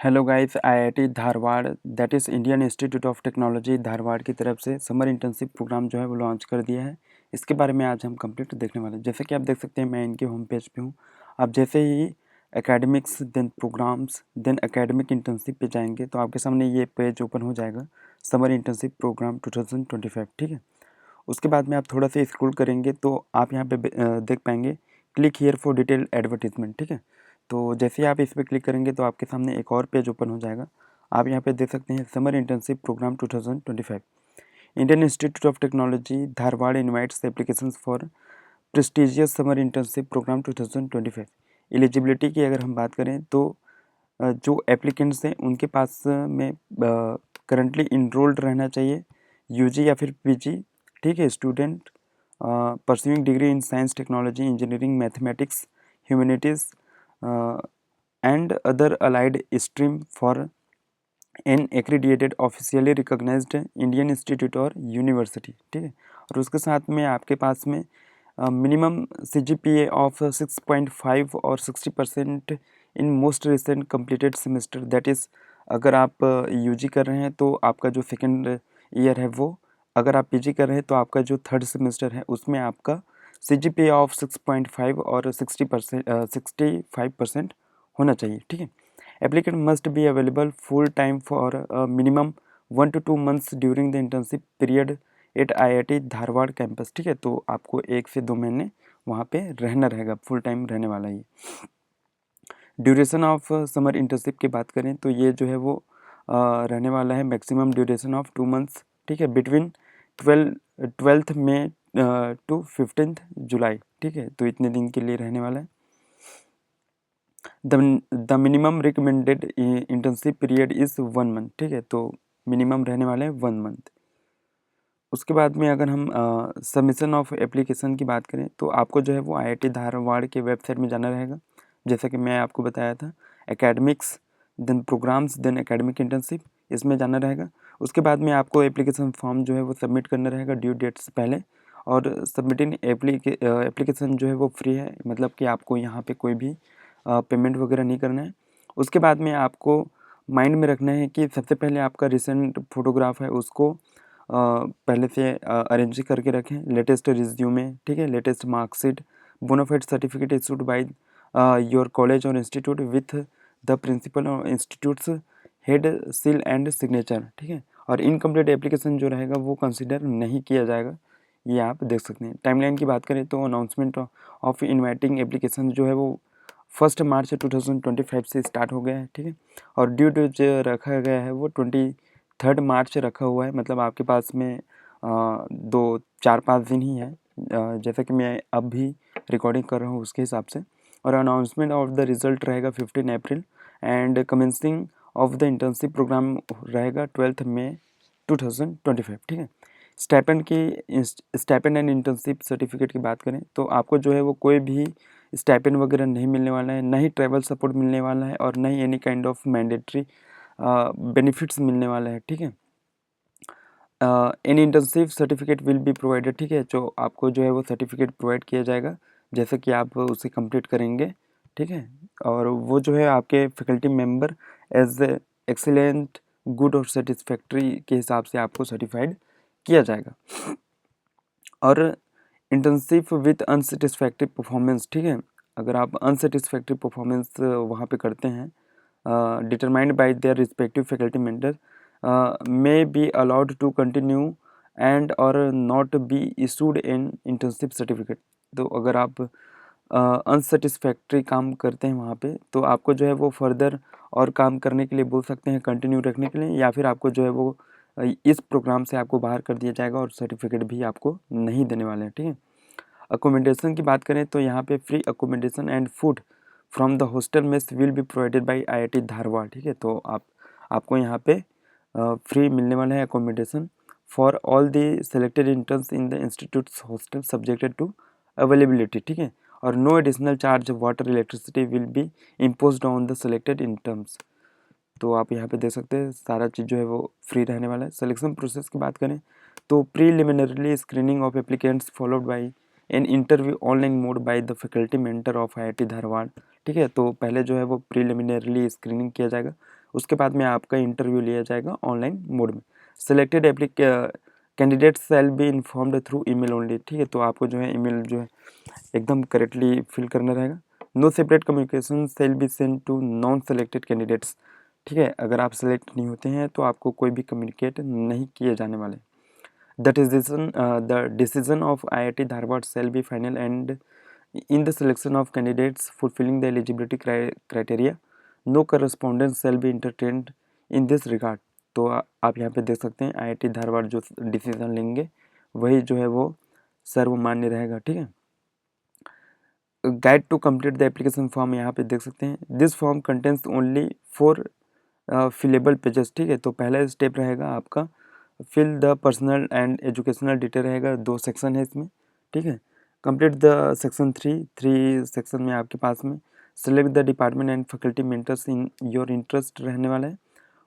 Hello guys, IIT Dharwad that is Indian Institute of Technology Dharwad की तरफ से समर इंटर्नशिप प्रोग्राम जो है वो लॉन्च कर दिया है। इसके बारे में आज हम कंप्लीट देखने वाले हैं। जैसे कि आप देख सकते हैं, मैं इनके होम पेज पे हूँ। आप जैसे ही academics then programmes then academic internship पे जाएंगे तो आपके सामने ये पेज ओपन हो जाएगा, समर इंटर्नशिप प्रोग्राम 2025, ठीक है। उसके बाद में आप थोड़ा सा स्क्रॉल करेंगे तो आप यहाँ पे देख पाएंगे click here for detail advertisement, ठीक है। तो जैसे ही आप इस पर क्लिक करेंगे तो आपके सामने एक और पेज ओपन हो जाएगा। आप यहाँ पे देख सकते हैं summer internship programme 2025। Indian Institute of Technology Dharwad invites applications for prestigious summer internship programme 2025। Eligibility की अगर हम बात करें तो जो एप्लीकेंट्स हैं उनके पास में करंटली इनरोल्ड रहना चाहिए, यूजी या फिर पीजी, ठीक है। Student pursuing degree in science technology engineering mathematics humanities and other allied stream for an accredited officially recognised Indian institute और यूनिवर्सिटी, ठीक है। और उसके साथ में आपके पास में मिनिमम CGPA ऑफ 6.5 और 60% in most recent completed semester, that is अगर आप यूजी कर रहे हैं तो आपका जो सेकेंड ईयर है वो, अगर आप पीजी कर रहे हैं तो आपका जो थर्ड सेमेस्टर है उसमें आपका CGPA ऑफ 6.5 और 65% होना चाहिए, ठीक है। Applicant must be available full time for minimum 1 to 2 months during the internship period at IIT Dharwad campus, ठीक है। तो आपको 1 से 2 महीने वहाँ पे रहना रहेगा, फुल टाइम रहने वाला ही। ड्यूरेशन ऑफ समर इंटर्नशिप की बात करें तो ये जो है वो रहने वाला है मैक्सिमम ड्यूरेशन ऑफ 2 months, ठीक है, between 12th May to 15th जुलाई, ठीक है। तो इतने दिन के लिए रहने वाला है। The minimum recommended internship period is 1 month, ठीक है। तो मिनिमम रहने वाले हैं 1 month। उसके बाद में अगर हम सबमिशन ऑफ एप्लीकेशन की बात करें तो आपको जो है वो IIT धारवाड़ के वेबसाइट में जाना रहेगा। जैसा कि मैं आपको बताया था, academics then programmes then academic internship, इसमें जाना रहेगा। उसके बाद में आपको एप्लीकेशन फॉर्म जो है वो सबमिट करना रहेगा ड्यू डेट से पहले। और सबमिटिंग एप्लीकेशन जो है वो फ्री है, मतलब कि आपको यहाँ पे कोई भी पेमेंट वगैरह नहीं करना है। उसके बाद में आपको माइंड में रखना है कि सबसे पहले आपका रिसेंट फोटोग्राफ है उसको पहले से अरेंज करके रखें, लेटेस्ट रिज्यूमे, ठीक है, latest marksheet, bonafide certificate issued by your college और इंस्टीट्यूट विथ द प्रिंसिपल और institute's head seal and signature, ठीक है। और इनकम्प्लीट एप्लीकेशन जो रहेगा वो कंसिडर नहीं किया जाएगा, ये आप देख सकते हैं। टाइमलाइन की बात करें तो अनाउंसमेंट ऑफ इनवाइटिंग एप्लीकेशन जो है वो 1 मार्च 2025 से स्टार्ट हो गया है, ठीक है। और ड्यू डेट जो रखा गया है वो 23 मार्च रखा हुआ है, मतलब आपके पास में 2 4 5 दिन ही है, जैसा कि मैं अब भी रिकॉर्डिंग कर रहा हूँ उसके हिसाब से। और अनाउंसमेंट ऑफ द रिजल्ट रहेगा 15 April and commencing of the internship programme रहेगा 12 मई 2025, ठीक है। स्टाइपेंड एंड इंटर्नशिप सर्टिफिकेट की बात करें तो आपको जो है वो कोई भी स्टाइपेंड वगैरह नहीं मिलने वाला है, ना ही ट्रैवल सपोर्ट मिलने वाला है और ना ही any kind of mandatory benefits मिलने वाला है, ठीक है। An internship certificate will be provided, ठीक है। जो आपको जो है वो सर्टिफिकेट प्रोवाइड किया जाएगा जैसे कि आप उसे कंप्लीट करेंगे, ठीक है। और वो जो है आपके faculty member as excellent good और सेटिस्फैक्ट्री के हिसाब से आपको सर्टिफाइड किया जाएगा। और इंटर्नशिप विथ अनसेटिस्फैक्ट्री परफॉर्मेंस, ठीक है, अगर आप अनसेटिस्फैक्ट्री परफॉर्मेंस वहाँ पे करते हैं determined by their respective faculty member may be allowed to continue and or not be issued an internship certificate। तो अगर आप अनसेटिस्फैक्ट्री काम करते हैं वहाँ पे तो आपको जो है वो फर्दर और काम करने के लिए बोल सकते हैं, कंटिन्यू रखने के लिए, या फिर आपको जो है वो इस प्रोग्राम से आपको बाहर कर दिया जाएगा और सर्टिफिकेट भी आपको नहीं देने वाले हैं, ठीक है। अकोमोडेशन की बात करें तो यहाँ पे free accommodation and food from the hostel mess will be provided by IIT Dharwad, ठीक है। तो आपको यहाँ पे फ्री मिलने वाला है accommodation for all the selected interns in the institute's hostel subjected to availability, ठीक है। और no additional charge water electricity will be imposed on the selected interns. तो आप यहाँ पे देख सकते हैं सारा चीज़ जो है वो फ्री रहने वाला है। सिलेक्शन प्रोसेस की बात करें तो preliminary screening of applicants followed by an interview online mode by the faculty mentor of IIT Dharwad, ठीक है। तो पहले जो है वो प्रीलिमिनरी स्क्रीनिंग किया जाएगा, उसके बाद में आपका इंटरव्यू लिया जाएगा ऑनलाइन मोड में। Selected candidate shall be informed through email only, ठीक है। तो आपको जो है ईमेल जो है एकदम करेक्टली फिल करना रहेगा। No separate communication shall be send to non selected candidates, ठीक है। अगर आप सेलेक्ट नहीं होते हैं तो आपको कोई भी कम्युनिकेट नहीं किए जाने वाले। The decision of IIT Dharwad shall be final and in the selection of candidates fulfilling the eligibility criteria, no correspondence shall be entertained in this regard। तो आप यहाँ पे देख सकते हैं IIT धारवाड़ जो डिसीजन लेंगे वही जो है वो सर्वमान्य रहेगा, ठीक है। Guide to complete the application form यहाँ पे देख सकते हैं। This form contains only 4 fillable pages, ठीक है। तो पहला स्टेप रहेगा आपका fill the personal and educational detail रहेगा, 2 सेक्शन है इसमें, ठीक है। कंप्लीट द सेक्शन 3 सेक्शन में आपके पास में select the department and faculty mentors in your interest रहने वाला है।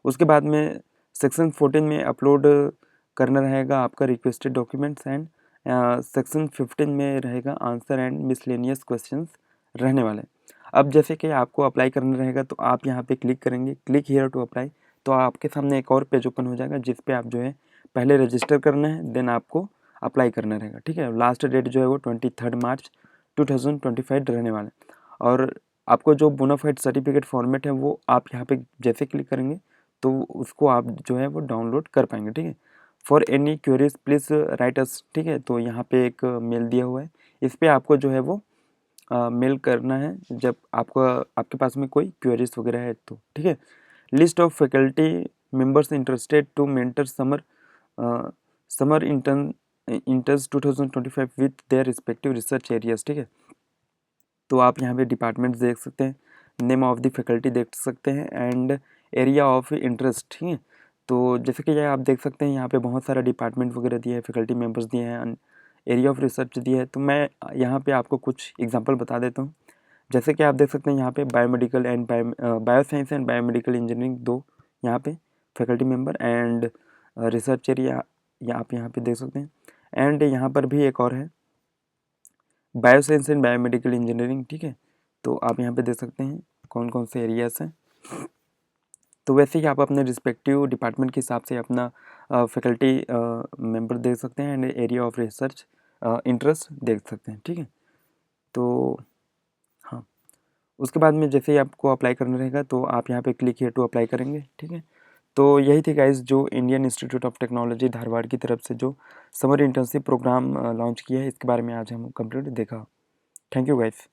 उसके बाद में सेक्शन 14 में अपलोड करना रहेगा आपका रिक्वेस्टेड डॉक्यूमेंट्स एंड सेक्शन 15 में रहेगा आंसर एंड मिसलेनियस क्वेश्चंस रहने वाले। अब जैसे कि आपको अप्लाई करना रहेगा तो आप यहाँ पे क्लिक करेंगे, क्लिक हियर टू अप्लाई, तो आपके सामने एक और पेज ओपन हो जाएगा जिस पे आप जो है पहले रजिस्टर करना है, देन आपको अप्लाई करना रहेगा, ठीक है। लास्ट डेट जो है वो 23 मार्च 2025 रहने वाला है। और आपको जो बोनाफाइड सर्टिफिकेट फॉर्मेट है वो आप यहाँ पे जैसे क्लिक करेंगे तो उसको आप जो है वो डाउनलोड कर पाएंगे, ठीक है। For any queries please write अस, ठीक है। तो यहाँ पे एक मेल दिया हुआ है, इस पर आपको जो है वो मेल करना है जब आपके पास में कोई क्वेरीज वगैरह है तो, ठीक है। List of faculty members interested to mentor summer interns 2025 with their respective research areas, ठीक है। तो आप यहाँ पे डिपार्टमेंट्स देख सकते हैं, नेम ऑफ द फैकल्टी देख सकते हैं एंड एरिया ऑफ इंटरेस्ट, ठीक है। तो जैसे कि आप देख सकते हैं यहाँ पे बहुत सारा डिपार्टमेंट वगैरह दिया है, फैकल्टी मेंबर्स दिए हैं, एरिया ऑफ रिसर्च दिया है। तो मैं यहाँ पे आपको कुछ एग्जांपल बता देता हूँ। जैसे कि आप देख सकते हैं यहाँ पे biomedical and bioscience and biomedical engineering 2 यहाँ पे faculty member and research area आप यहाँ पे देख सकते हैं। एंड यहाँ पर भी एक और है बायोसाइंस एंड बायोमेडिकल इंजीनियरिंग, ठीक है। तो आप यहाँ पे देख सकते हैं कौन कौन से एरियाज हैं। तो वैसे ही आप अपने रिस्पेक्टिव डिपार्टमेंट के हिसाब से अपना फैकल्टी मेंबर देख सकते हैं and area of research interest देख सकते हैं, ठीक है। तो हाँ, उसके बाद में जैसे ही आपको अप्लाई करना रहेगा तो आप यहाँ पे क्लिक हियर टू अप्लाई करेंगे, ठीक है। तो यही थी गाइस जो Indian Institute of Technology Dharwad की तरफ से जो समर इंटर्नशिप प्रोग्राम लॉन्च किया है, इसके बारे में आज हम कंप्लीट देखा। Thank you guys.